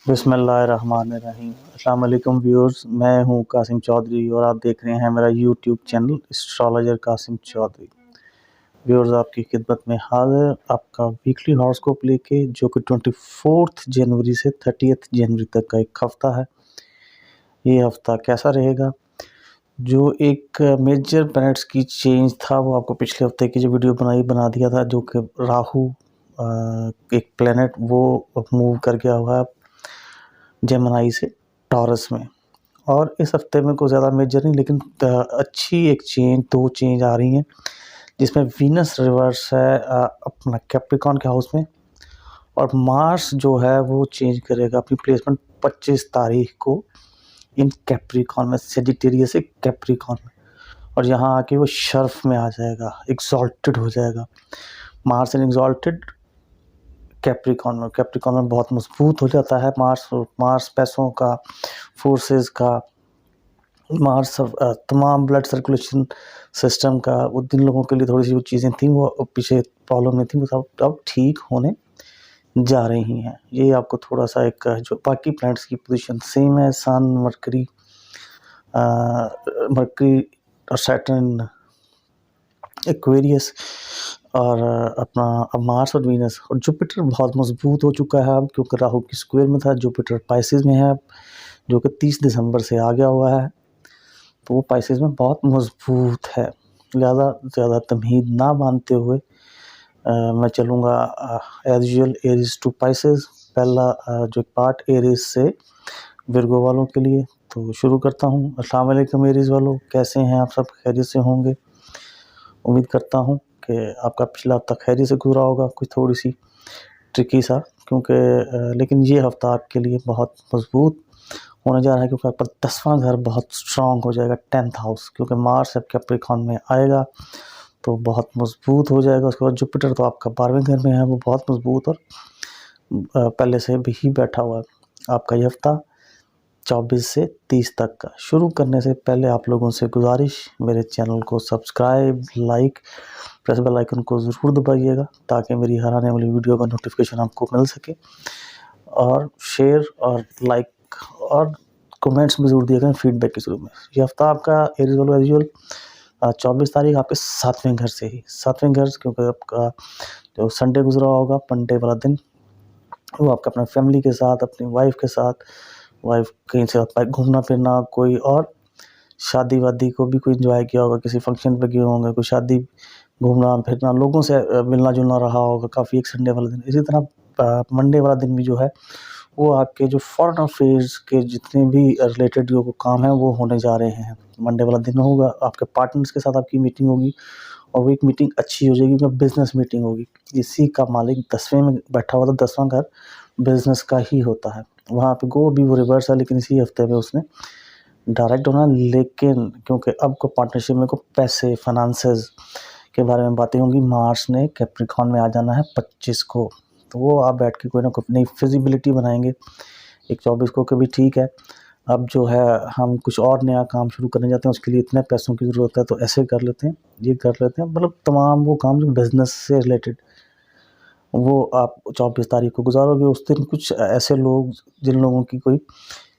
बिस्मिल्लाहिर्रहमानिर्रहीम। अस्सलाम वालेकुम व्यूअर्स, मैं हूं कासिम चौधरी और आप देख रहे हैं मेरा YouTube channel astrologer Kasim Chaudhary. Viewers, आपकी खिदमत में हाजिर आपका वीकली हॉरोस्कोप लेके, जो कि 24 जनवरी से 30 जनवरी तक का एक हफ़्ता है। ये हफ़्ता कैसा रहेगा? जो एक मेजर प्लैनेट्स की चेंज था वो आपको पिछले हफ्ते की जो वीडियो बना दिया था, जो कि राहु एक प्लैनेट वो मूव कर गया हुआ है जेमिनी से टॉरस में। और इस हफ्ते में कोई ज़्यादा मेजर नहीं, लेकिन अच्छी एक चेंज, दो चेंज आ रही हैं, जिसमें वीनस रिवर्स है अपना कैप्रिकॉन के हाउस में, और मार्स जो है वो चेंज करेगा अपनी प्लेसमेंट 25 तारीख को इन कैप्रिकॉन में, सेजिटेरियस से कैप्रिकॉन में, और यहाँ आके वो शर्फ में आ जाएगा, एग्जॉल्टेड हो जाएगा। मार्स इन एग्जॉल्टेड कैप्रिकॉन में बहुत मजबूत हो जाता है मार्स पैसों का, फोर्सेस का, मार्स तमाम ब्लड सर्कुलेशन सिस्टम का। वो जिन लोगों के लिए थोड़ी सी वो चीज़ें थी, वो पीछे प्रॉब्लम में थी, वो सब अब ठीक होने जा रही हैं। ये आपको थोड़ा सा एक जो बाकी प्लैनेट्स की पोजीशन सेम है, सन, मरकरी और सैटर्न, एक्वेरियस, और अपना अब मार्स और वीनस और जुपिटर बहुत मजबूत हो चुका है अब, क्योंकि राहु की स्क्वायर में था। जुपिटर पाइसेस में है अब, जो कि 30 दिसंबर से आ गया हुआ है, तो वो पाइसेस में बहुत मजबूत है। ज़्यादा तमहीद ना मानते हुए मैं चलूँगा as usual Aries to Pisces. पहला जो पार्ट एरीज से विर्गो वालों के लिए, तो शुरू करता हूँ। अस्सलाम वालेकुम एरीज वालों, कैसे हैं आप? सब खैरियत से होंगे। उम्मीद करता हूँ कि आपका पिछला हफ्ता खैरियत से गुजरा होगा, कुछ थोड़ी सी ट्रिकी सा, क्योंकि लेकिन ये हफ्ता आपके लिए बहुत मजबूत होने जा रहा है, क्योंकि आपका 10वां घर बहुत स्ट्रांग हो जाएगा, 10th हाउस, क्योंकि मार्स जब कैप्रिकॉन में आएगा तो बहुत मजबूत हो जाएगा। उसके बाद जुपिटर तो आपका 12वें घर में है, वो बहुत मजबूत और पहले से भी ही बैठा हुआ है। आपका ये हफ्ता 24 से 30 तक का। शुरू करने से पहले आप लोगों से गुजारिश, मेरे चैनल को subscribe, like, press bell icon को ज़रूर दबाइएगा, ताकि मेरी हर आने वाली वीडियो का नोटिफिकेशन आपको मिल सके, और शेयर और लाइक और कमेंट्स में ज़रूर दिएगा फीडबैक के शुरू में। ये हफ्ता आपका एरीज वालों एज यूजुअल 24 तारीख आपके 7वें घर से ही, 7वें घर, क्योंकि आपका जो संडे गुजरा होगा, मंडे वाला दिन, वो आपका अपना फैमिली के साथ, अपनी वाइफ के साथ, वाइफ कहीं से घूमना फिरना, कोई और शादी वादी को भी कोई इंजॉय किया होगा, किसी फंक्शन पे गए होंगे, कोई शादी, घूमना फिरना, लोगों से मिलना जुलना रहा होगा काफ़ी एक संडे वाला दिन। इसी तरह मंडे वाला दिन भी जो है, वो आपके जो फॉरेन अफेयर्स के जितने भी रिलेटेड जो काम है वो होने जा रहे हैं। मंडे वाला दिन होगा, आपके पार्टनर्स के साथ आपकी मीटिंग होगी, और वो एक मीटिंग अच्छी हो जाएगी, क्योंकि बिजनेस मीटिंग होगी। इसी का मालिक 10वें में बैठा हुआ था, 10वां घर बिजनेस का ही होता है। वहाँ पे गो भी वो रिवर्स है, लेकिन इसी हफ्ते में उसने डायरेक्ट होना, लेकिन क्योंकि अब को पार्टनरशिप में को पैसे, फाइनेंसेस के बारे में बातें होंगी। मार्स ने कैप्रिकॉन में आ जाना है 25 को, तो वो आप बैठ के कोई ना कोई नई फिजिबिलिटी बनाएंगे। एक 24 को भी ठीक है, अब जो है हम कुछ और नया काम शुरू करने जाते हैं, उसके लिए इतने पैसों की ज़रूरत है, तो ऐसे कर लेते हैं, ये कर लेते हैं, मतलब तमाम वो काम जो बिज़नेस से रिलेटेड, वो आप 24 तारीख को गुजारोगे। उस दिन कुछ ऐसे लोग, जिन लोगों की कोई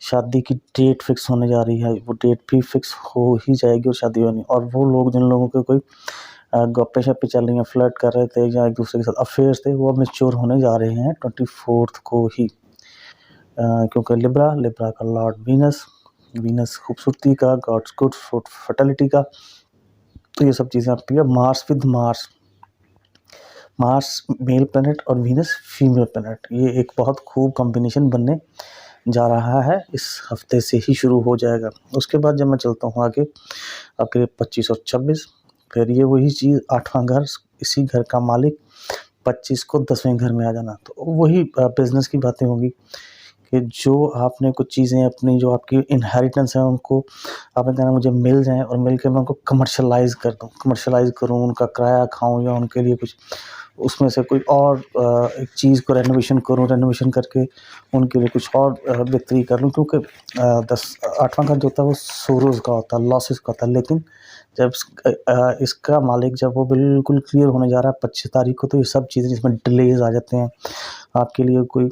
शादी की डेट फिक्स होने जा रही है, वो डेट भी फिक्स हो ही जाएगी और शादी होनी, और वो लोग जिन लोगों के कोई गप्पे शप्पे चल रही हैं, फ्लर्ट कर रहे थे या एक दूसरे के साथ अफेयर्स थे, वो अब मैच्योर होने जा रहे हैं 24 को ही, क्योंकि लिब्रा का लॉर्ड वीनस खूबसूरती का, गॉड्स गुड फर्टिलिटी का, तो ये सब चीज़ें आपकी। Mars with Mars male planet और वीनस फीमेल प्लैनेट, ये एक बहुत खूब कॉम्बिनेशन बनने जा रहा है, इस हफ्ते से ही शुरू हो जाएगा। उसके बाद जब मैं चलता हूँ आगे, आपके लिए 25 और 26, फिर ये वही चीज़ 8वां घर, इसी घर का मालिक 25 को 10वें घर में आ जाना, तो वही बिजनेस की बातें होंगी कि जो आपने कुछ चीज़ें अपनी, जो आपकी इनहेरिटेंस है, उनको आपने कहना मुझे मिल जाएँ, और मिल के मैं उनको कमर्शलाइज़ कर दूँ, कमर्शलाइज़ करूँ, उनका किराया खाऊँ, या उनके लिए कुछ उसमें से कोई और एक चीज़ को रेनोवेशन करूँ, रेनोवेशन करके उनके लिए कुछ और बेहतरी कर लूँ, क्योंकि 8वां घर जो होता है वो सोरोज़ का होता है, लॉसेस का होता है। लेकिन जब इसका मालिक जब वो बिल्कुल क्लियर होने जा रहा है 25 तारीख को, तो ये सब चीज़ें जिसमें डिलेज़ आ जाते हैं, आपके लिए कोई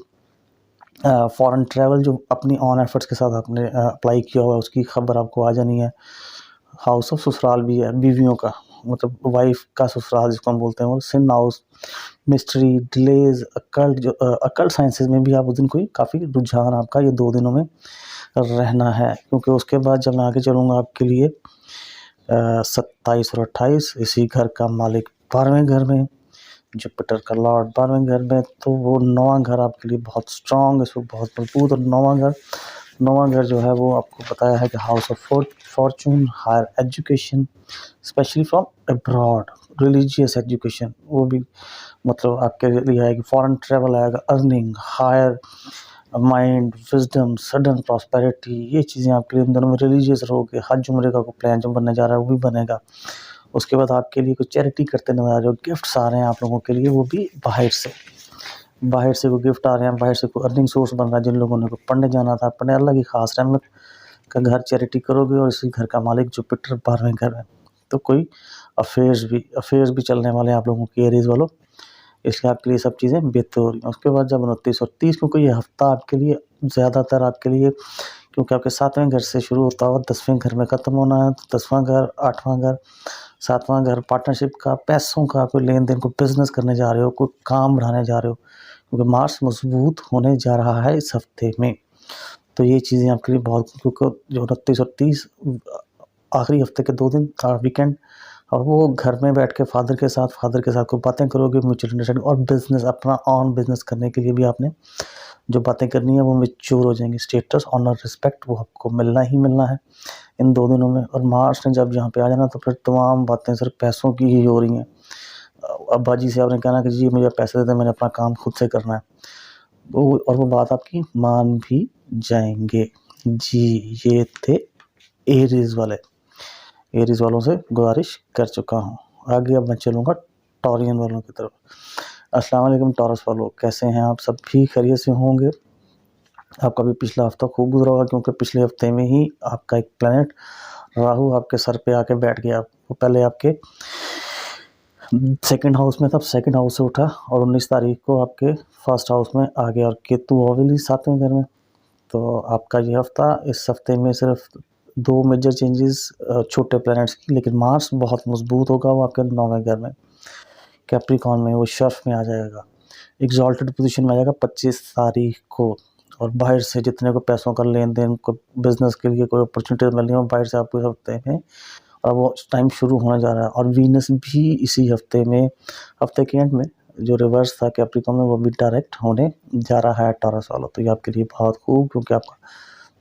फॉरेन ट्रैवल जो अपनी ऑन एफर्ट्स के साथ आपने अप्लाई किया हुआ है उसकी खबर आपको आ जानी है। हाउस ऑफ ससुराल भी है बीवियों का, मतलब वाइफ का ससुराल जिसको हम बोलते हैं, वो सिन हाउस, मिस्ट्री, डिलेज, अकल्ट, जो अकल्ट साइंसेज में भी आप उस दिन कोई काफ़ी रुझान आपका ये 2 दिनों में रहना है, क्योंकि उसके बाद जब मैं आगे चलूँगा आपके लिए 27 और 28 इसी घर का मालिक 12वें घर में, जुपिटर का लॉर्ड 12वें घर में, तो वो 9वां घर आपके लिए बहुत स्ट्रॉन्ग, इसको बहुत मजबूत। और 9वां घर जो है वो आपको बताया है कि house of fortune, higher education specially from abroad, religious education, वो भी मतलब आपके लिए आएगी, फॉरेन ट्रैवल आएगा, earning, higher mind, wisdom, sudden prosperity, ये चीज़ें आपके लिए इन दोनों में। रिलीजियस रहोगे, हज उम्रे का कोई प्लान जो बनने जा रहा है वो भी बनेगा। उसके बाद आपके लिए कुछ चैरिटी करते नजर आ रहे हो, गिफ्ट्स आ रहे हैं आप लोगों के लिए, वो भी बाहर से कोई गिफ्ट आ रहे हैं, बाहर से कोई अर्निंग सोर्स बन रहा है। जिन लोगों ने को पढ़ने जाना था, पढ़ने अलग ही खास रहमत का घर चैरिटी करोगे, और इसी घर का मालिक जुपिटर 12वें घर में, तो कोई अफेयर्स भी चलने वाले हैं आप लोगों के एरीज वालों, इसलिए आपके लिए सब चीज़ें बेहतर हो रही हैं। उसके बाद जब 29 और 30, क्योंकि ये हफ्ता आपके लिए ज़्यादातर आपके लिए, क्योंकि आपके 7वें घर से शुरू होता है और 10वें घर में ख़त्म होना है, तो 10वां घर, 8वां घर, 7वां घर पार्टनरशिप का, पैसों का, कोई लेन देन, कोई बिजनेस करने जा रहे हो, कोई काम बढ़ाने जा रहे हो, क्योंकि मार्स मजबूत होने जा रहा है इस हफ्ते में। तो ये चीज़ें आपके लिए बहुत, क्योंकि जो 29 और 30 आखिरी हफ्ते के 2 दिन वीकेंड, और वो घर में बैठ के फादर के साथ कोई बातें करोगे, म्यूचुअल अंडरस्टैंडिंग, और बिजनेस, अपना ऑन बिजनेस करने के लिए भी आपने जो बातें करनी है वो मैच्योर हो जाएंगी। स्टेटस, ऑनर, रिस्पेक्ट वो आपको मिलना ही मिलना है इन 2 दिनों में। और मार्च ने जब यहाँ पे आ जाना तो फिर तमाम बातें सिर्फ पैसों की ही हो रही हैं। अब्बा जी से आपने कहना कि जी मुझे पैसे दे दें, मैंने अपना काम खुद से करना है, और वो बात आपकी मान भी जाएंगे। जी, ये थे एरीज वाले। एरीज वालों से गुजारिश कर चुका हूँ। आगे अब मैं चलूँगा टॉरियन वालों की तरफ। अस्सलाम वालेकुम टॉरस वालों, कैसे हैं आप? सब भी खैरियत से होंगे। आपका भी पिछला हफ्ता खूब गुजरा होगा, क्योंकि पिछले हफ्ते में ही आपका एक प्लैनेट राहु आपके सर पे आके बैठ गया। वो पहले आपके सेकंड हाउस में था, सेकंड हाउस से उठा और 19 तारीख को आपके फर्स्ट हाउस में आ गया, और केतु ऑब्वियसली 7वें घर में। तो आपका ये हफ्ता, इस हफ्ते में सिर्फ 2 मेजर चेंजेस छोटे प्लैनेट्स की, लेकिन मार्स बहुत मजबूत होगा, वो आपके 9वें घर में कैप्रिकॉर्न में, वो शर्फ में आ जाएगा, एग्जॉल्टेड पोजीशन में आ जाएगा 25 तारीख को। और बाहर से जितने को पैसों का लेन देन, को बिजनेस के लिए कोई अपॉर्चुनिटी मिल रही हो बाहर से आपको इस हफ्ते में, और वो टाइम शुरू होने जा रहा है। और वीनस भी इसी हफ्ते में, हफ्ते के एंड में, जो रिवर्स था कैप्रिकॉर्न में, वो भी डायरेक्ट होने जा रहा है टॉरस वालों। तो ये आपके लिए बहुत खूब, क्योंकि आपका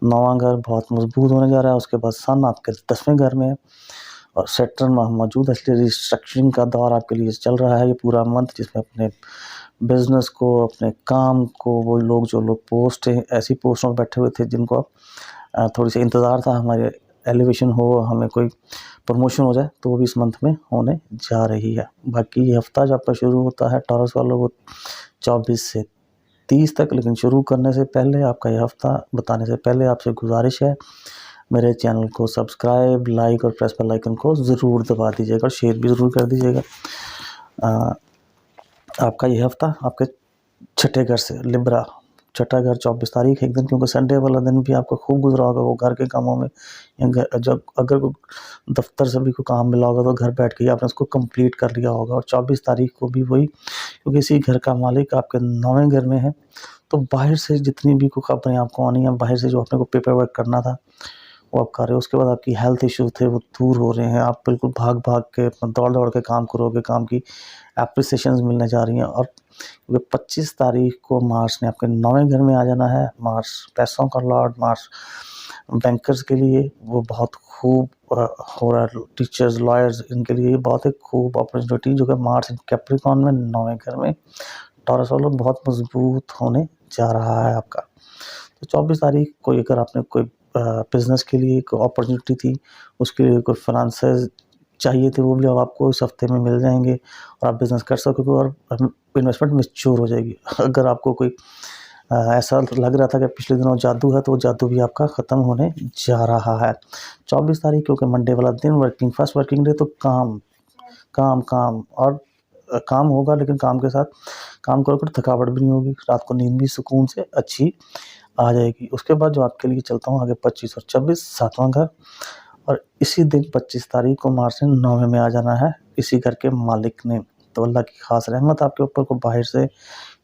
9वां घर बहुत मजबूत होने जा रहा है। उसके बाद सन आपके 10वें घर में है, और सैटर्न वहाँ मौजूद है, इसलिए रिस्ट्रक्चरिंग का दौर आपके लिए चल रहा है ये पूरा मंथ, जिसमें अपने बिजनेस को, अपने काम को, वो लोग जो लोग पोस्ट हैं, ऐसी पोस्टों पर बैठे हुए थे जिनको आप थोड़ी सी इंतज़ार था हमारे एलिवेशन हो, हमें कोई प्रमोशन हो जाए, तो वो भी इस मंथ में होने जा रही है। बाकी ये हफ्ता जब आपका शुरू होता है टॉरस वालों, वो 24 से 30 तक। लेकिन शुरू करने से पहले, आपका ये हफ्ता बताने से पहले, आपसे गुजारिश है मेरे चैनल को सब्सक्राइब, लाइक और प्रेस बेल आइकन को ज़रूर दबा दीजिएगा, और शेयर भी ज़रूर कर दीजिएगा। आपका ये हफ्ता आपके छठे घर से, लिब्रा, छठा घर 24 तारीख एक दिन, क्योंकि संडे वाला दिन भी आपका खूब गुजरा होगा, वो घर के कामों में, या घर जब अगर कोई दफ्तर से भी कोई काम मिला होगा तो घर बैठ के आपने उसको कंप्लीट कर लिया होगा। और 24 तारीख को भी वही, क्योंकि इसी घर का मालिक आपके 9वें घर में है, तो बाहर से जितनी भी कोई खबरें आपको आनी है, बाहर से जो अपने को पेपर वर्क करना था वो आप कर रहे हो। उसके बाद आपकी हेल्थ इश्यूज थे वो दूर हो रहे हैं, आप बिल्कुल भाग भाग के, दौड़ दौड़ के काम करोगे, काम की एप्रिसिएशंस मिलने जा रही हैं। और 25 तारीख को मार्स ने आपके 9वें घर में आ जाना है। मार्स पैसों का लॉर्ड, मार्स बैंकर्स के लिए वो बहुत खूब हो रहा है, टीचर्स, लॉयर्स, इनके लिए बहुत एक खूब अपॉर्चुनिटी, जो कि मार्स कैप्रिकॉर्न में 9वें घर में टॉरस वालों बहुत मजबूत होने जा रहा है आपका। तो 24 तारीख को अगर आपने कोई बिज़नेस के लिए कोई अपॉर्चुनिटी थी, उसके लिए कोई फाइनेंसेस चाहिए थे, वो भी अब आपको इस हफ्ते में मिल जाएंगे, और आप बिज़नेस कर सकोगे, और इन्वेस्टमेंट मैच्योर हो जाएगी। अगर आपको कोई ऐसा लग रहा था कि पिछले दिनों जादू है, तो वो जादू भी आपका ख़त्म होने जा रहा है 24 तारीख, क्योंकि मंडे वाला दिन वर्किंग, फर्स्ट वर्किंग डे, तो काम काम काम, और काम होगा, लेकिन काम के साथ काम करोगे तो थकावट भी नहीं होगी, रात को नींद भी सुकून से अच्छी आ जाएगी। उसके बाद जो आपके लिए चलता हूँ आगे 25 और 26 सातवां घर, और इसी दिन 25 तारीख को मार्च ने 9वें में आ जाना है इसी घर के मालिक ने। तो अल्लाह की खास रहमत आपके ऊपर को बाहर से,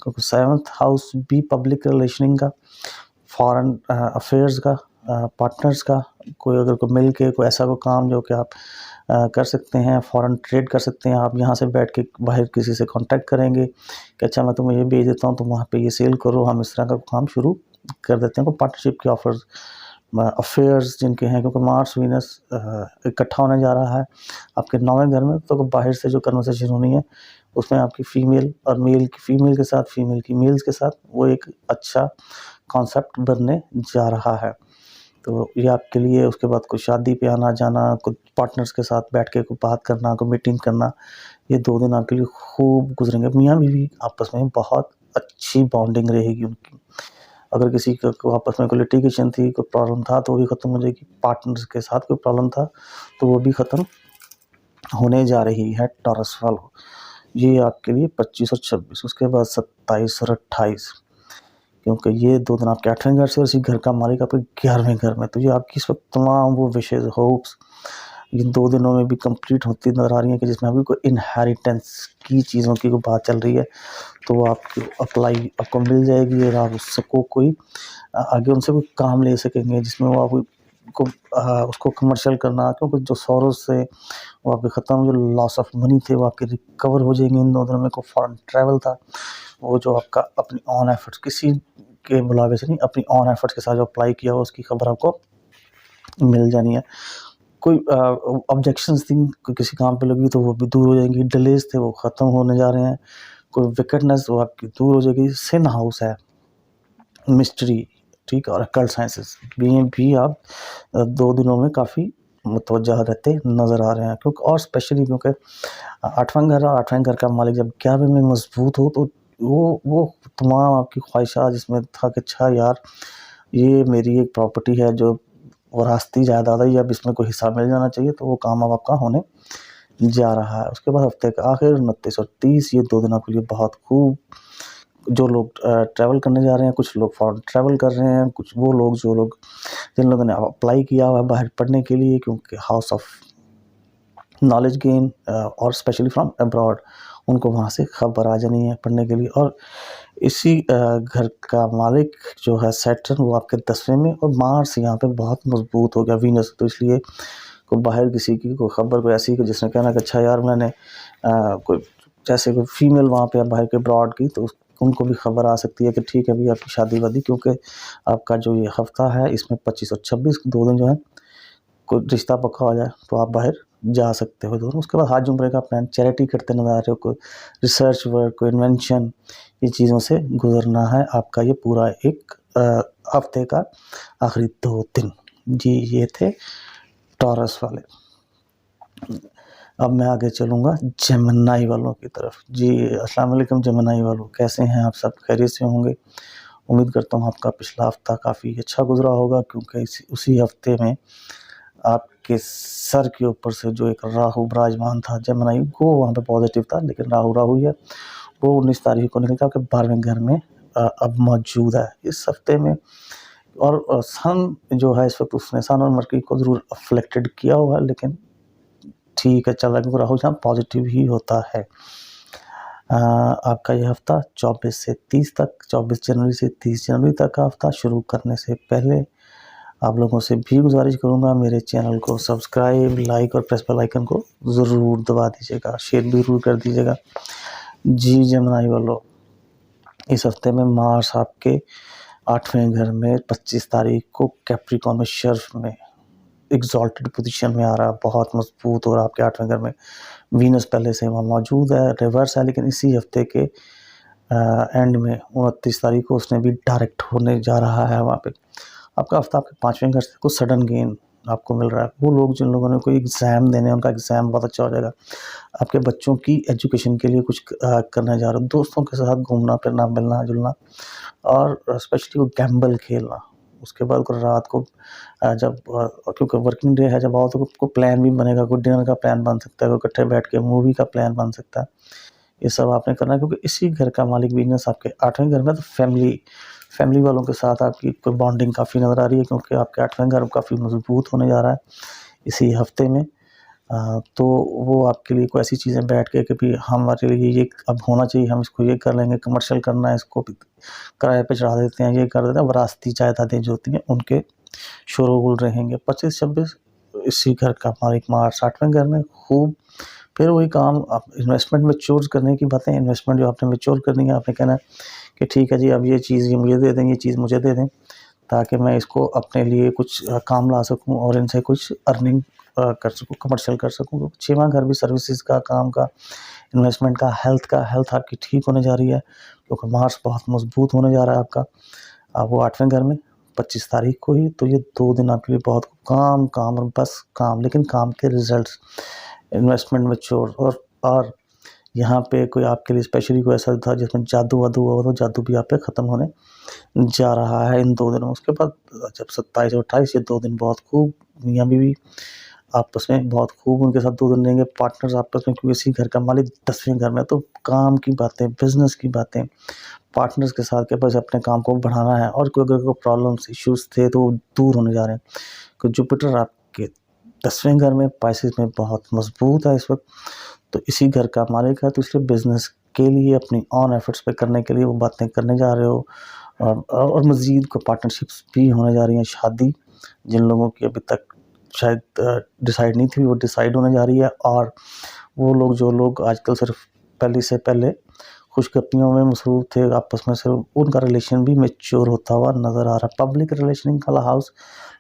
क्योंकि 7th हाउस भी पब्लिक रिलेशनिंग का, फॉरेन अफेयर्स का, पार्टनर्स का, कोई अगर कोई मिल के कोई ऐसा कोई काम जो कि आप कर सकते हैं, फॉरेन ट्रेड कर सकते हैं, आप यहाँ से बैठ के बाहर किसी से कांटेक्ट करेंगे कि अच्छा मैं तुम्हें ये भेज देता हूँ, तुम वहाँ पे ये सेल करो, हम इस तरह का काम शुरू कर देते हैं। कोई पार्टनरशिप के ऑफर्स, अफेयर्स जिनके हैं, क्योंकि मार्स वीनस इकट्ठा होने जा रहा है आपके 9वें घर में, तो बाहर से जो कन्वर्सेशन होनी है उसमें आपकी फ़ीमेल और मेल की फ़ीमेल के साथ, फ़ीमेल की मेल्स के साथ, वो एक अच्छा कॉन्सेप्ट बनने जा रहा है। तो ये आपके लिए, उसके बाद कोई शादी पे आना-जाना, कुछ पार्टनर्स के साथ बैठ के कोई बात करना, कोई मीटिंग करना, ये 2 दिन आपके लिए खूब गुज़रेंगे। मियाँ-बीवी आपस में बहुत अच्छी बॉन्डिंग रहेगी उनकी। अगर किसी को आपस में कोई लिटिगेशन थी, कोई प्रॉब्लम था, तो वो भी ख़त्म हो जाएगी। पार्टनर्स के साथ कोई प्रॉब्लम था, तो वो भी ख़त्म होने जा रही है टॉरस वालों। ये आपके लिए 25 और 26। उसके बाद 27 और 28, क्योंकि ये 2 दिन आपके 8वें घर से, और इसी घर का मालिक आपके 11वें घर में। तो ये आपकी इस वक्त तमाम वो विशेज़, होप्स इन 2 दिनों में भी कंप्लीट होती नज़र आ रही हैं, कि जिसमें अभी कोई इनहेरिटेंस की चीज़ों की कोई बात चल रही है, तो वो आपकी अप्लाई आपको मिल जाएगी, और आप उसको कोई आगे उनसे कोई काम ले सकेंगे, जिसमें वो आपको उसको कमर्शियल करना, क्योंकि जो सोर्स से वो आपके ख़त्म, जो लॉस ऑफ मनी थे वो आपके रिकवर हो जाएंगे इन 2 दिनों में। कोई फॉरेन ट्रैवल था, वो जो आपका अपनी ऑन एफर्ट्स, किसी के बुलावे से नहीं, अपनी ऑन एफर्ट्स के साथ जो अप्लाई किया हो उसकी खबर आपको मिल जानी है। कोई ऑब्जेक्शंस थी, कोई किसी काम पे लगी, तो वो भी दूर हो जाएंगी। डिलेज थे वो ख़त्म होने जा रहे हैं। कोई विकेटनेस वो आपकी दूर हो जाएगी। सिन हाउस है, मिस्ट्री, ठीक है, और अकल्ट साइंसेस भी आप 2 दिनों में काफ़ी मुतवज्जा रहते नज़र आ रहे हैं, क्योंकि और स्पेशली क्योंकि 8वां घर, और 8वें घर का मालिक जब 11वें में मजबूत हो, तो वो तमाम आपकी ख्वाहिशात, जिसमें था कि अच्छा यार ये मेरी एक प्रॉपर्टी है जो वरासती जायदाद है, अब इसमें कोई हिस्सा मिल जाना चाहिए, तो वो काम अब आपका होने जा रहा है। उसके बाद हफ्ते का आखिर 29 और 30, ये 2 दिन आपके लिए बहुत खूब। जो लोग ट्रैवल करने जा रहे हैं, कुछ लोग फॉरेन ट्रैवल कर रहे हैं, कुछ वो लोग जिन लोगों ने अप्लाई किया हुआ है बाहर पढ़ने के लिए, क्योंकि हाउस ऑफ नॉलेज गेन और स्पेशली फ्रॉम अब्रॉड, उनको वहाँ से खबर आ जानी है पढ़ने के लिए। और इसी घर का मालिक जो है सैटर्न, वो आपके 10वें में, और मार्स यहाँ पे बहुत मजबूत हो गया, वीनस, तो इसलिए कोई बाहर किसी की कोई खबर, कोई ऐसी जिसने कहना कि अच्छा यार मैंने कोई जैसे कोई फीमेल वहाँ पे बाहर के ब्रॉड की, तो उनको भी खबर आ सकती है कि ठीक है अभी आपकी शादी वादी, क्योंकि आपका जो ये हफ्ता है इसमें 25 और 26 2 दिन जो है कोई रिश्ता पक्का हो जाए, तो आप बाहर जा सकते हो दोनों। उसके बाद हाथ जुमरे का प्लान, चैरिटी करते नजर आ रहे हो, कोई रिसर्च वर्क, कोई इन्वेंशन, ये चीज़ों से गुजरना है आपका ये पूरा एक हफ्ते का आखिरी 2 दिन। जी ये थे टॉरस वाले। अब मैं आगे चलूँगा जेमिनी वालों की तरफ। जी अस्सलाम वालेकुम जेमिनी वालों, कैसे हैं आप सब? खैरियत से होंगे। उम्मीद करता हूँ आपका पिछला हफ्ता काफ़ी अच्छा गुजरा होगा, क्योंकि उसी हफ्ते में आपके सर के ऊपर से जो एक राहु विराजमान था जेमिनी को, वहाँ पे पॉजिटिव था, लेकिन राहु ही है, वो 19 तारीख को निकलता आपके 12वें घर में अब मौजूद है इस हफ्ते में। और सन जो है इस वक्त, उसने सन और मरकरी को ज़रूर अफ्लेक्टेड किया हुआ है, लेकिन ठीक है चल रहा है, क्योंकि राहु यहाँ पॉजिटिव ही होता है। आपका ये हफ्ता 24 से 30 तक, 24 जनवरी से 30 जनवरी तक का हफ्ता शुरू करने से पहले आप लोगों से भी गुजारिश करूंगा, मेरे चैनल को सब्सक्राइब, लाइक और प्रेस बेल आइकन को ज़रूर दबा दीजिएगा, शेयर भी ज़रूर कर दीजिएगा। जी जेमिनी वालों, इस हफ्ते में मार्स आपके 8वें घर में 25 तारीख को कैप्रिकॉर्न में शर्फ में एग्जॉल्टेड पोजीशन में आ रहा है, बहुत मजबूत, और आपके 8वें घर में वीनस पहले से वहाँ मौजूद है, रिवर्स है, लेकिन इसी हफ्ते के एंड में 29 तारीख को उसने भी डायरेक्ट होने जा रहा है वहाँ पे। आपका हफ्ता आपके 5वें घर से कुछ सडन गेन आपको मिल रहा है। वो लोग जिन लोगों ने कोई एग्ज़ाम देने, उनका एग्ज़ाम बहुत अच्छा हो जाएगा। आपके बच्चों की एजुकेशन के लिए कुछ करने जा रहे हो, दोस्तों के साथ घूमना फिरना, मिलना जुलना, और स्पेशली वो गैम्बल खेलना। उसके बाद को रात को जब क्योंकि वर्किंग डे है, जब आओ तो कोई प्लान भी बनेगा, कोई डिनर का प्लान बन सकता है, कोई इकट्ठे बैठ के मूवी का प्लान बन सकता है। ये सब आपने करना है, क्योंकि इसी घर का मालिक वीनस आपके 8वें घर में, तो फैमिली वालों के साथ आपकी कोई बॉन्डिंग काफ़ी नज़र आ रही है, क्योंकि आपके 8वें घर काफ़ी मजबूत होने जा रहा है इसी हफ्ते में। तो वो आपके लिए कोई ऐसी चीज़ें बैठ के कि भी हमारे लिए ये अब होना चाहिए, हम इसको ये कर लेंगे, कमर्शियल करना है, इसको भी किराए पे चढ़ा देते हैं, ये कर देते हैं, विरासती जायदादें जो होती हैं उनके शोरगुल रहेंगे। 25-26 इसी घर का मालिक मार्स 8वें घर में खूब। फिर वही काम, आप इन्वेस्टमेंट मैच्योर करने की बातें, इन्वेस्टमेंट जो आपने मैच्योर करनी है, आपने कहना है कि ठीक है जी, अब ये चीज़ ये मुझे दे दें, ये चीज़ मुझे दे दें, ताकि मैं इसको अपने लिए कुछ काम ला सकूं और इनसे कुछ अर्निंग कर सकूं, कमर्शियल कर सकूं। 6वां घर भी सर्विसेज का, काम का, इन्वेस्टमेंट का, हेल्थ आपकी ठीक होने जा रही है, क्योंकि मार्स बहुत मजबूत होने जा रहा है आपका। वो 8वें घर में 25 तारीख को ही। तो ये 2 दिन आपके लिए बहुत काम और बस काम, लेकिन काम के रिजल्ट्स, इन्वेस्टमेंट मैच्योर। और यहाँ पे कोई आपके लिए स्पेशली कोई ऐसा था जिसमें जादू वादू हुआ, तो जादू भी आप पे ख़त्म होने जा रहा है इन 2 दिनों। उसके बाद जब 27 और 28, ये 2 दिन बहुत खूब, मियाँ बीवी आपस में बहुत खूब उनके साथ 2 दिन रहेंगे। पार्टनर्स आपस में, क्योंकि इसी घर का मालिक 10वें घर में, तो काम की बातें, बिजनेस की बातें, पार्टनर्स के साथ के बस अपने काम को बढ़ाना है, और कोई अगर कोई प्रॉब्लम्स इश्यूज थे तो वो दूर होने जा रहे हैं। क्योंकि जुपिटर आपके 10वें घर में, पाइसेस में बहुत मजबूत है इस वक्त, तो इसी घर का मालिक है, तो इसलिए बिजनेस के लिए अपनी ऑन एफर्ट्स पे करने के लिए वो बातें करने जा रहे हो। और मज़ीद को पार्टनरशिप्स भी होने जा रही हैं, शादी जिन लोगों की अभी तक शायद डिसाइड नहीं थी, वो डिसाइड होने जा रही है। और वो लोग, जो लोग आजकल सिर्फ पहले खुशगपियों में मसरूफ़ थे आपस में, सिर्फ उनका रिलेशन भी मैच्योर होता हुआ नज़र आ रहा है। पब्लिक रिलेशन का हाउस,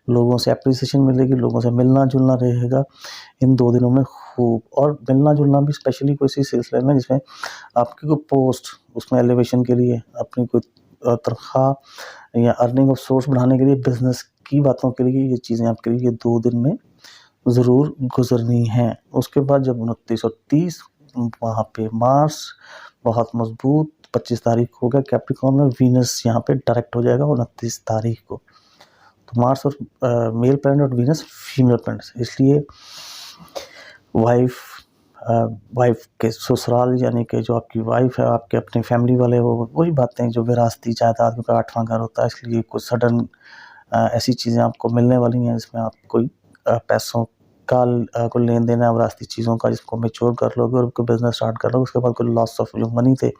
लोगों से एप्रिसिएशन मिलेगी, लोगों से मिलना जुलना रहेगा इन 2 दिनों में खूब। और मिलना जुलना भी स्पेशली कोई इसी सिलसिले में जिसमें आपकी कोई पोस्ट, उसमें एलिवेशन के लिए, अपनी कोई तनख्वाह या अर्निंग ऑफ सोर्स बढ़ाने के लिए, बिजनेस की बातों के लिए, ये चीज़ें आपके लिए 2 दिन में ज़रूर गुजरनी हैं। उसके बाद जब 29 और 30, वहाँ पे मार्स बहुत मजबूत, 25 तारीख को हो गया कैप्रिकॉर्न में, वीनस यहाँ पे डायरेक्ट हो जाएगा 29 तारीख को। तो मार्स और मेल प्लैनेट और वीनस फीमेल प्लैनेट, इसलिए वाइफ के ससुराल, यानी कि जो आपकी वाइफ है, आपके अपने फैमिली वाले, वो वही बातें जो विरासती जायदाद, क्योंकि 8वां घर होता है, इसलिए कुछ सडन ऐसी चीज़ें आपको मिलने वाली हैं जिसमें आप कोई पैसों का कोई लेन देन है, विरासती चीज़ों का, जिसको मैच्योर कर लोगे और कोई बिजनेस स्टार्ट कर लोगे। उसके बाद कोई लॉस ऑफ जो मनी थे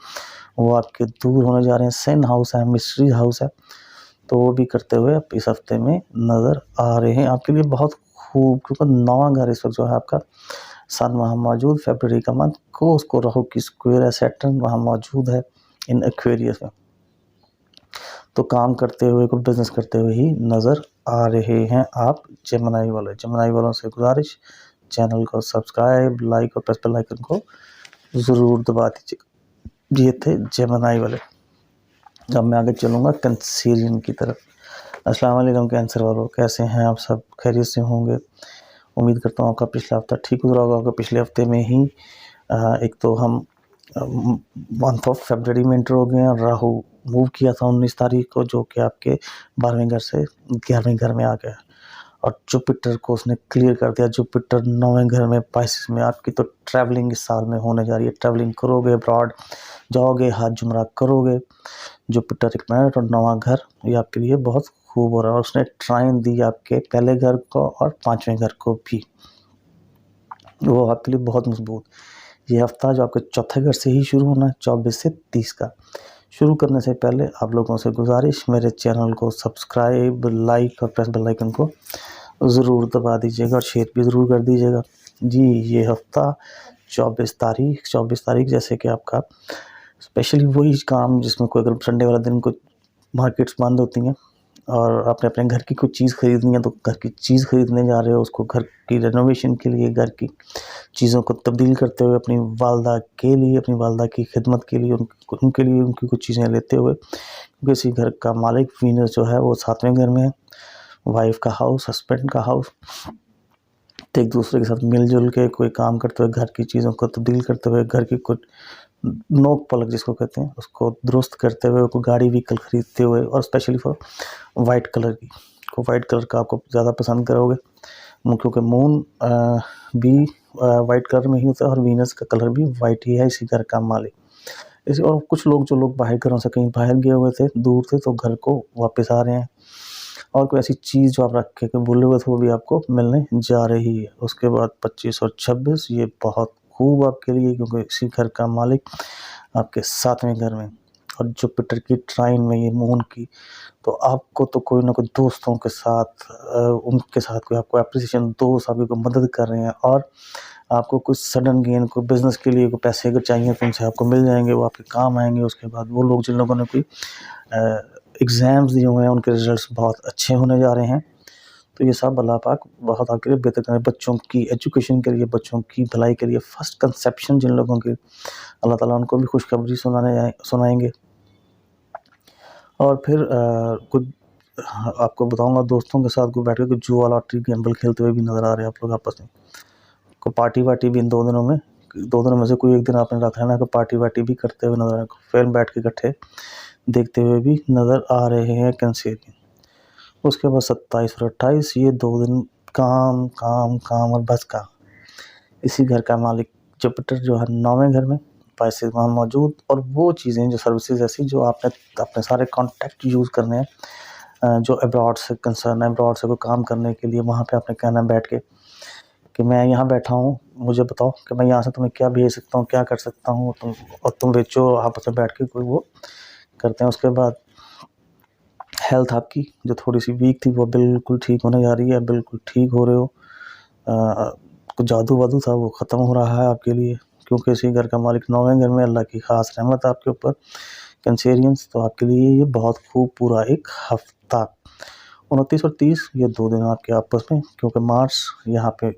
वो आपके दूर होने जा रहे हैं। सेन हाउस है, मिस्ट्री हाउस है, तो वो भी करते हुए आप इस हफ्ते में नज़र आ रहे हैं आपके लिए बहुत खूब। क्योंकि 9वां घर इस वक्त जो है आपका, सन वहाँ मौजूद, फरवरी का मंथ को, उसको राहु की स्क्वायर है, सैटर्न वहाँ मौजूद है इन एक्वेरियस में। तो काम करते हुए, कोई बिजनेस करते हुए ही नज़र आ रहे हैं आप जेमिनी वालों से गुजारिश, चैनल को सब्सक्राइब, लाइक और प्रेस बेल आइकन को ज़रूर दबा दीजिए। ये थे जेमिनी वाले। अब मैं आगे चलूँगा कैंसरियन की तरफ। अस्सलाम वालेकुम कैंसर वालों, कैसे हैं आप सब? खैरियत से होंगे। उम्मीद करता हूँ आपका पिछला हफ्ता ठीक गुजरा होगा। आपका पिछले हफ्ते में ही एक तो हम मंथ ऑफ फरवरी में एंटर हो गए हैं। राहु मूव किया था 19 तारीख को, जो कि आपके 12वें घर से 11वें घर में आ गया, और जुपिटर को उसने क्लियर कर दिया। जुपिटर 9वें घर में, पाइसेस में। आपकी तो ट्रैवलिंग इस साल में होने जा रही है, ट्रैवलिंग करोगे, अब्रॉड जाओगे, हज जुमरा करोगे। जुपिटर एक प्लैनेट और 9वां घर, ये आपके लिए बहुत खूब हो रहा है। और उसने ट्राइन दी आपके पहले घर को और 5वें घर को भी, वो आपके लिए बहुत मजबूत। ये हफ्ता जो आपके चौथे घर से ही शुरू होना है, 24 से 30 का। शुरू करने से पहले आप लोगों से गुजारिश, मेरे चैनल को सब्सक्राइब, लाइक और प्रेस बेल आइकन को ज़रूर दबा दीजिएगा और शेयर भी ज़रूर कर दीजिएगा जी। ये हफ्ता 24 तारीख जैसे कि आपका स्पेशली वही काम जिसमें कोई, अगर संडे वाला दिन कोई मार्केट्स बंद होती हैं और आपने अपने घर की कुछ चीज़ खरीदनी है, तो घर की चीज़ खरीदने जा रहे हो, उसको घर की रेनोवेशन के लिए, घर की चीज़ों को तब्दील करते हुए, अपनी वालदा के लिए, अपनी वालदा की खिदमत के लिए, उनके लिए उनकी कुछ चीज़ें लेते हुए, क्योंकि इसी घर का मालिक वीनस जो है वो 7वें घर में है, वाइफ का हाउस, हस्बैंड का हाउस। तो एक दूसरे के साथ मिलजुल के कोई काम करते हुए, घर की चीज़ों को तब्दील करते हुए, घर की कुछ नोक पलक जिसको कहते हैं, उसको दुरुस्त करते हुए, कोई गाड़ी व्हीकल खरीदते हुए, और स्पेशली फॉर वाइट कलर की को वाइट कलर का आपको ज़्यादा पसंद करोगे, क्योंकि मून भी वाइट कलर में ही होता है और वीनस का कलर भी वाइट ही है, इसी घर का मालिक। इसी और कुछ लोग जो लोग बाहर घरों से कहीं बाहर गए हुए थे, दूर थे, तो घर को वापस आ रहे हैं, और कोई ऐसी चीज़ जो आप रख के भूले हुए थे वो भी आपको मिलने जा रही है। उसके बाद 25 और 26 ये बहुत खूब आपके लिए, क्योंकि इसी घर का मालिक आपके 7वें घर में, और जुपिटर की ट्राइन में ये मून की, तो आपको तो कोई ना कोई दोस्तों के साथ उनके साथ कोई आपको एप्रिसिएशन, दोस्त आपकी कोई मदद कर रहे हैं, और आपको कुछ सडन गेन, कोई बिज़नेस के लिए कोई पैसे अगर चाहिए तो उनसे आपको मिल जाएंगे, वो आपके काम आएंगे। उसके बाद वो लोग जिन लोगों ने कोई एग्ज़ाम्स दिए हुए हैं उनके रिजल्ट्स बहुत अच्छे होने जा रहे हैं, तो ये सब अल्लाह पाक बहुत आपके लिए बेहतर करें। बच्चों की एजुकेशन के लिए, बच्चों की भलाई के लिए, फर्स्ट कंसेप्शन जिन लोगों की, अल्लाह ताला उनको भी खुशखबरी सुनाएंगे। और फिर कुछ आपको बताऊंगा, दोस्तों के साथ कोई बैठ के जुआ लॉटरी गैम्बल खेलते हुए भी नज़र आ रहे हैं आप लोग आपस में। को पार्टी वार्टी भी इन 2 दिनों में से कोई एक दिन आपने रख लेना, कि पार्टी वार्टी भी करते हुए नजर आ रहे हैं, फिल्म बैठ के इकट्ठे देखते हुए भी नज़र आ रहे हैं कैंसर। उसके बाद 27 और 28 ये 2 दिन काम काम काम और बस काम। इसी घर का मालिक जुपिटर जो है 9वें घर में, पैसे वहाँ मौजूद, और वो चीज़ें जो सर्विसेज ऐसी जो आपने अपने सारे कॉन्टैक्ट यूज़ करने हैं, जो अब्रॉड से कंसर्न है, अब्रॉड से कोई काम करने के लिए, वहाँ पे आपने कहना है बैठ के कि मैं यहाँ बैठा हूँ, मुझे बताओ कि मैं यहाँ से तुम्हें क्या भेज सकता हूँ, क्या कर सकता हूँ, तुम बेचो, आपस में बैठ के कोई वो करते हैं। उसके बाद हेल्थ आपकी जो थोड़ी सी वीक थी वो बिल्कुल ठीक होने जा रही है, बिल्कुल ठीक हो रहे हो। कुछ जादू वादू था वो ख़त्म हो रहा है आपके लिए, क्योंकि इसी घर का मालिक 9वें घर में, अल्लाह की ख़ास रहमत है आपके ऊपर कैंसेरियंस। तो आपके लिए ये बहुत खूब पूरा एक हफ्ता। 29 और 30 ये 2 दिन आपके आपस में, क्योंकि मार्स यहाँ पे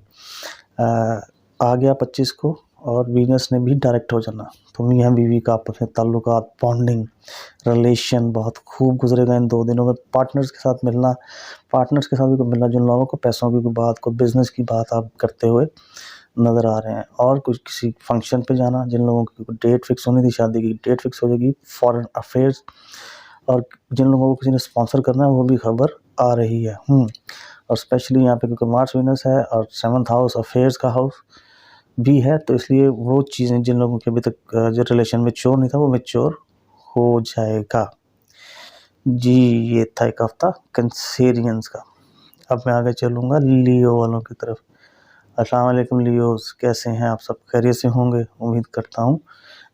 आ गया 25 को, और वीनस ने भी डायरेक्ट हो जाना, तो मियाँ बीवी का आपस में ताल्लुकात, बॉन्डिंग, रिलेशन बहुत खूब गुजरेगा इन 2 दिनों में। पार्टनर्स के साथ मिलना, पार्टनर्स के साथ भी मिलना जिन लोगों को पैसों की बात, को बिज़नेस की बात आप करते हुए नज़र आ रहे हैं, और कुछ किसी फंक्शन पे जाना, जिन लोगों की डेट फिक्स होनी थी शादी की, डेट फिक्स हो जाएगी। फॉरेन अफेयर्स, और जिन लोगों को किसी ने स्पॉन्सर करना है वो भी खबर आ रही है। और स्पेशली यहाँ पे क्योंकि मार्स वीनस है और 7th हाउस अफेयर्स का हाउस भी है, तो इसलिए वो चीज़ें जिन लोगों के अभी तक जो रिलेशन मैच्योर नहीं था वो मैच्योर हो जाएगा जी। ये था एक हफ्ता कैंसेरियंस का। अब मैं आगे चलूँगा लियो वालों की तरफ। अस्सलाम वालेकुम लियोस, कैसे हैं आप? सब खैरियत से होंगे, उम्मीद करता हूँ।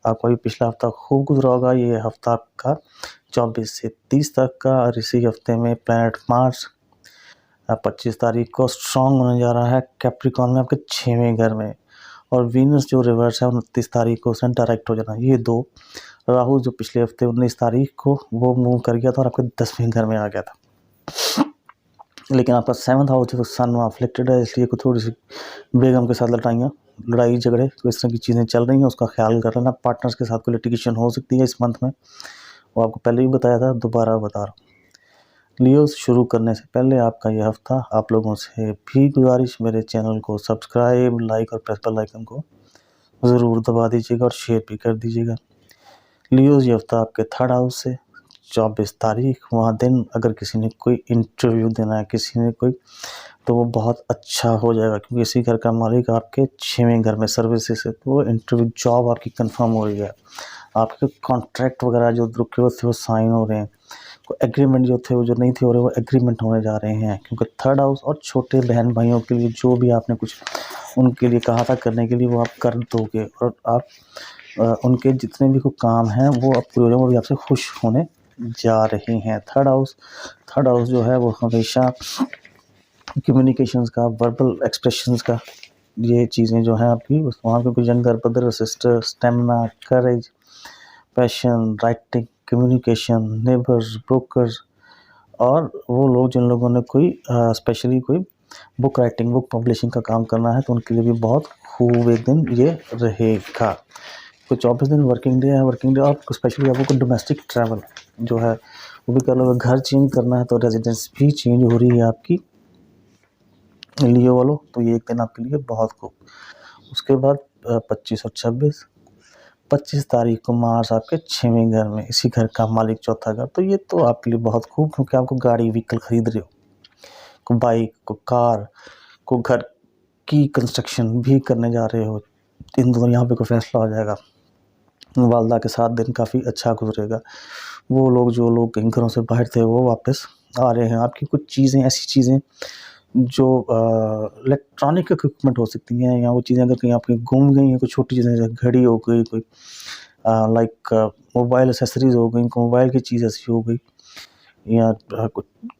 आपका भी पिछला हफ्ता खूब गुजरा होगा। ये हफ्ता आपका 24 से 30 तक का, और इसी हफ्ते में प्लैनेट मार्स 25 तारीख को स्ट्रॉन्ग होने जा रहा है कैप्रिकॉन में, आपके 6वें घर में, और वीनस जो रिवर्स है 29 तारीख को उसने डायरेक्ट हो जाना। ये 2 राहु जो पिछले हफ्ते 19 तारीख को वो मूव कर गया था और आपके 10वें घर में आ गया था, लेकिन आपका 7th हाउस है तो सन अफ्लिक्टेड है, इसलिए कोई थोड़ी सी बेगम के साथ लड़ाई झगड़े कोई इस तरह की चीज़ें चल रही हैं, उसका ख्याल कर लेना। पार्टनर्स के साथ कोई लिटिगेशन हो सकती है इस मंथ में, वो आपको पहले भी बताया था, दोबारा बता रहा हूँ। लियो शुरू करने से पहले आपका ये हफ्ता आप लोगों से भी गुजारिश, मेरे चैनल को सब्सक्राइब, लाइक और प्रेस बेल आइकन को ज़रूर दबा दीजिएगा और शेयर भी कर दीजिएगा। लियोज़ ये हफ्ता आपके 3rd हाउस से 24 तारीख, वहाँ दिन अगर किसी ने कोई इंटरव्यू देना है, किसी ने कोई, तो वो बहुत अच्छा हो जाएगा, क्योंकि इसी घर का मालिक आपके 6वें घर में सर्विसेज से, तो वो इंटरव्यू जॉब आपकी कंफर्म हो रही है। आपके कॉन्ट्रैक्ट वगैरह जो रुके हुए थे वो साइन हो रहे हैं, कोई एग्रीमेंट जो थे वो जो नहीं थे हो रहे वो एग्रीमेंट होने जा रहे हैं, क्योंकि 3rd हाउस और छोटे बहन भाइयों के लिए जो भी आपने कुछ उनके लिए कहा था करने के लिए वो आप कर दोगे, और आप उनके जितने भी कोई काम हैं वो अब पूरे हो, वो भी आपसे खुश होने जा रही हैं। 3rd हाउस जो है वो हमेशा कम्युनिकेशंस का, वर्बल एक्सप्रेशंस का, ये चीज़ें जो हैं आपकी, वहाँ पे कोई younger brother sister, stamina, courage, passion, writing, communication, neighbours, brokers, और वो लोग जिन लोगों ने कोई स्पेशली कोई बुक राइटिंग, बुक पब्लिशिंग का काम करना है, तो उनके लिए भी बहुत खूब एक दिन ये रहेगा। तो 24 दिन वर्किंग डे है, वर्किंग डे, और स्पेशली आपको कोई डोमेस्टिक ट्रैवल जो है वो भी कर लो। घर चेंज करना है तो रेजिडेंस भी चेंज हो रही है आपकी लियो वालों, तो ये एक दिन आपके लिए बहुत खूब। उसके बाद 25 और 26 तारीख को मार्स आपके 6वें घर में, इसी घर का मालिक 4था घर, तो ये तो आपके लिए बहुत खूब, क्योंकि आपको गाड़ी व्हीकल खरीद रहे हो, को बाइक, को कार, को घर की कंस्ट्रक्शन भी करने जा रहे हो, इन दोनों यहाँ पे कोई फैसला हो जाएगा। वालदा के साथ दिन काफ़ी अच्छा गुजरेगा। वो लोग जो लोग कहीं घरों से बाहर थे वो वापस आ रहे हैं। आपकी कुछ चीज़ें, ऐसी चीज़ें जो इलेक्ट्रॉनिक इक्विपमेंट हो सकती हैं, या वो चीज़ें अगर कहीं आपकी गुम गई हैं, कोई छोटी चीज़ें जैसे घड़ी हो गई, कोई लाइक मोबाइल एसेसरीज़ हो गई, मोबाइल की चीज़ ऐसी हो गई, या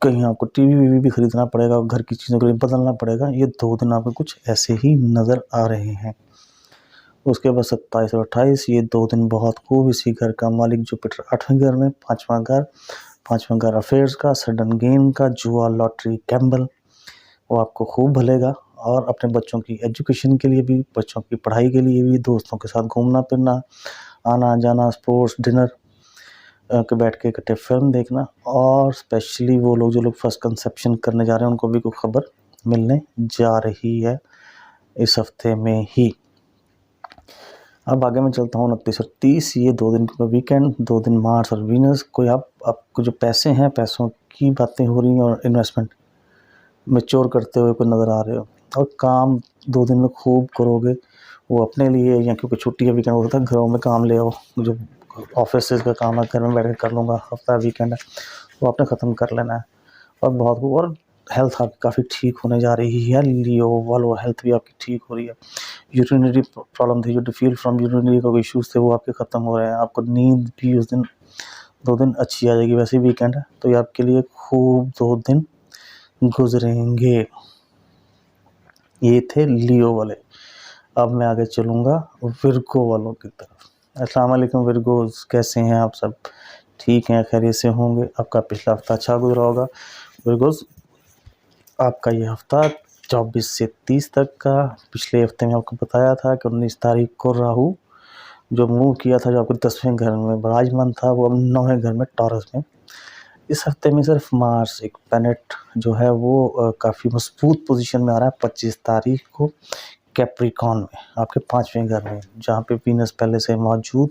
कहीं आपको टीवी भी खरीदना पड़ेगा, घर की चीज़ों के लिए बदलना पड़ेगा। ये 2 दिन आपको कुछ ऐसे ही नज़र आ रहे हैं। उसके बाद 27 और 28 ये 2 दिन बहुत खूब। इसी घर का मालिक जुपिटर 8वें घर में, 5वां घर अफेयर्स का, सडन गेन का, जुआ, लॉटरी, गैम्बल, वो आपको खूब भलेगा। और अपने बच्चों की एजुकेशन के लिए भी, बच्चों की पढ़ाई के लिए भी, दोस्तों के साथ घूमना फिरना, आना जाना, स्पोर्ट्स, डिनर के बैठ के इकट्ठे फिल्म देखना, और स्पेशली वो लोग जो लोग फर्स्ट कंसेप्शन करने जा रहे हैं उनको भी कोई खबर मिलने जा रही है इस हफ्ते में ही। अब आगे मैं चलता हूँ 29 और 30, ये 2 दिन का वीकेंड, 2 दिन मार्स और वीनस। कोई आपको जो पैसे हैं, पैसों की बातें हो रही हैं और इन्वेस्टमेंट मैच्योर करते हुए कोई नज़र आ रहे हो, और काम 2 दिन में खूब करोगे, वो अपने लिए, या क्योंकि छुट्टी का वीकेंड होता है घरों में काम ले आओ, जो ऑफिस का काम है घर में बैठ कर कर लूँगा, हफ्ता वीकेंड है वो आपने ख़त्म कर लेना है। और बहुत खूब। और हेल्थ आपकी काफ़ी ठीक होने जा रही है लियो वालों, हेल्थ भी आपकी ठीक हो रही है। यूरिनरी प्रॉब्लम थी, जो डिफील फ्रॉम यूरिनरी का इश्यूज़ थे, वो आपके ख़त्म हो रहे हैं। आपको नींद भी उस दिन 2 दिन अच्छी आ जाएगी। वैसे वीकेंड है तो ये आपके लिए खूब 2 दिन गुजरेंगे। ये थे लियो वाले। अब मैं आगे चलूँगा विर्गो वालों की तरफ। अस्सलाम वालेकुम विर्गोज़, कैसे हैं आप सब? ठीक हैं, खैरियत से होंगे। आपका पिछला हफ्ता अच्छा गुजरा होगा। विर्गोज़, आपका ये हफ्ता 24 से 30 तक का, पिछले हफ्ते में आपको बताया था कि 19 तारीख को राहु जो मूव किया था, जो आपके 10वें घर में विराजमान था, वो अब 9वें घर में टॉरस में। इस हफ्ते में सिर्फ मार्स, एक प्लैनेट जो है वो काफ़ी मजबूत पोजीशन में आ रहा है 25 तारीख को कैप्रिकॉन में, आपके 5वें घर में, जहाँ पे वीनस पहले से मौजूद।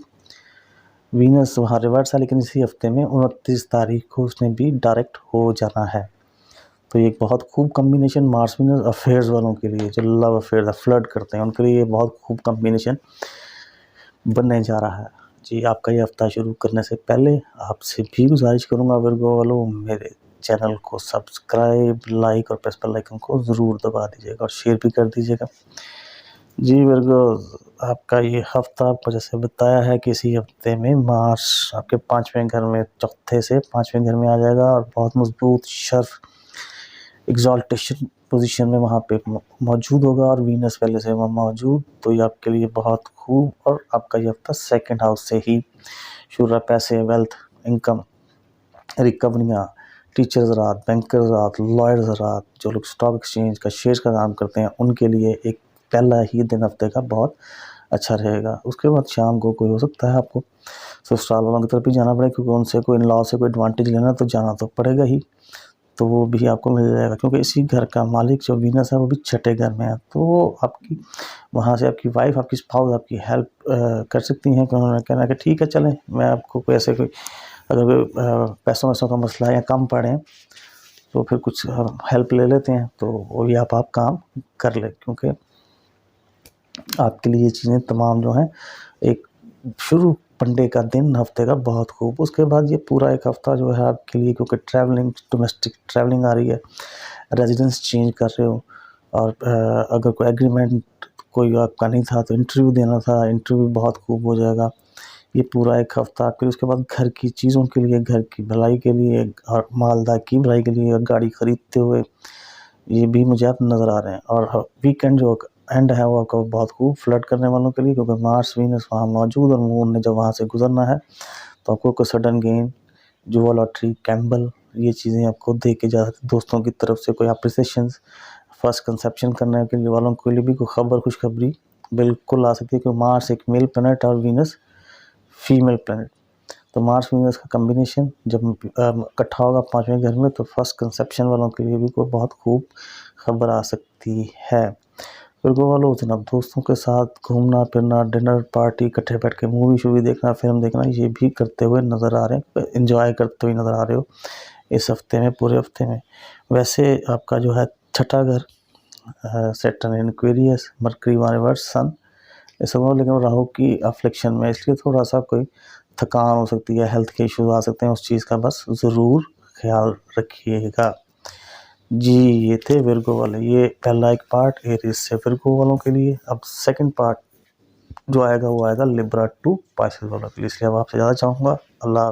वीनस वहाँ रिवर्स है, लेकिन इसी हफ्ते में 29 तारीख को उसने भी डायरेक्ट हो जाना है। तो ये एक बहुत खूब कम्बिनेशन मार्स वीनस अफेयर्स वालों के लिए, जो लव अफेयर फ्लर्ट करते हैं, उनके लिए ये बहुत खूब कम्बिनेशन बनने जा रहा है। जी, आपका ये हफ्ता शुरू करने से पहले आपसे भी गुजारिश करूँगा विर्गो वालों, मेरे चैनल को सब्सक्राइब, लाइक और प्रेस बेल आइकन को ज़रूर दबा दीजिएगा और शेयर भी कर दीजिएगा। जी विर्गो, आपका ये हफ्ता आपको जैसे बताया है कि इसी हफ्ते में मार्स आपके 5वें घर में, चौथे से 5वें घर में आ जाएगा, और बहुत मजबूत शर्फ एग्जॉल्टेशन पोजीशन में वहाँ पे मौजूद होगा, और वीनस पहले से वहाँ मौजूद। तो ये आपके लिए बहुत खूब। और आपका ये हफ्ता 2nd हाउस से ही शुरू रहा। पैसे, वेल्थ, इनकम, रिकवरियाँ, टीचर्स रात, बैंकर्स रात, लॉयर्स रात, जो लोग स्टॉक एक्सचेंज का, शेयर का काम करते हैं, उनके लिए एक पहला ही दिन हफ्ते का बहुत अच्छा रहेगा। उसके बाद शाम को कोई हो सकता है आपको ससुराल वालों की तरफ भी जाना पड़े, क्योंकि उनसे कोई इन लॉ से कोई एडवांटेज लेना तो जाना तो पड़ेगा ही, तो वो भी आपको मिल जाएगा, क्योंकि इसी घर का मालिक जो वीनस है वो भी 6ठे घर में है। तो आपकी वहाँ से आपकी वाइफ, आपकी स्पाउस आपकी हेल्प कर सकती हैं, कि उन्होंने कहना कि ठीक है चलें, मैं आपको कोई ऐसे कोई अगर कोई पैसों वैसों का मसला है या कम पड़े तो फिर कुछ हेल्प ले लेते हैं, तो वो भी आप काम कर ले, क्योंकि आपके लिए ये चीज़ें तमाम जो हैं एक शुरू पंडे का दिन हफ्ते का बहुत खूब। उसके बाद ये पूरा एक हफ्ता जो है आपके लिए, क्योंकि ट्रैवलिंग, डोमेस्टिक ट्रैवलिंग आ रही है, रेजिडेंस चेंज कर रहे हो, और अगर कोई एग्रीमेंट कोई आपका नहीं था तो इंटरव्यू देना था, इंटरव्यू बहुत खूब हो जाएगा ये पूरा एक हफ्ता आपके लिए। उसके बाद घर की चीज़ों के लिए, घर की भलाई के लिए, और मालदा की भलाई के लिए, और गाड़ी खरीदते हुए ये भी मुझे आप नज़र आ रहे हैं। और वीकेंड जो एंड है वो आपका बहुत खूब फ्लर्ट करने वालों के लिए, क्योंकि मार्स वीनस वहाँ मौजूद, और मून ने जब वहाँ से गुजरना है तो आपको कोई सडन गेन, जुआ, लॉटरी, गैम्बल, ये चीज़ें आपको दे के जा सकती, दोस्तों की तरफ से कोई अप्रिसिएशन, फर्स्ट कंसेप्शन करने के लिए वालों के लिए भी कोई खबर, खुशखबरी बिल्कुल आ सकती है, क्योंकि मार्स एक मेल प्लैनेट और वीनस फीमेल प्लैनेट। तो मार्स वीनस का कम्बिनेशन जब इकट्ठा होगा 5वें घर में, तो फर्स्ट कंसेप्शन वालों के लिए भी कोई बहुत खूब खबर आ सकती है। विर्गो वालों, उस दिन आप दोस्तों के साथ घूमना फिरना, डिनर पार्टी, इकट्ठे बैठ के मूवी शूवी देखना, फिल्म देखना, ये भी करते हुए नज़र आ रहे हैं, एंजॉय करते हुए नज़र आ रहे हो इस हफ्ते में, पूरे हफ्ते में। वैसे आपका जो है छठा घर सैटर्न इन एक्वेरियस, मरकरी वन रिवर्स सन, इसमें लेकिन राहु की अफ्लिक्शन में, इसलिए थोड़ा सा कोई थकान हो सकती है, हेल्थ के इश्यूज आ सकते हैं, उस चीज़ का बस ज़रूर ख्याल रखिएगा जी। ये थे विर्गो वाले, ये पहला एक पार्ट एरीज से विर्गो वालों के लिए। अब सेकंड पार्ट जो आएगा वो आएगा लिब्रा टू पाइसेस वालों के लिए, इसलिए अब आपसे ज़्यादा चाहूँगा। अल्लाह।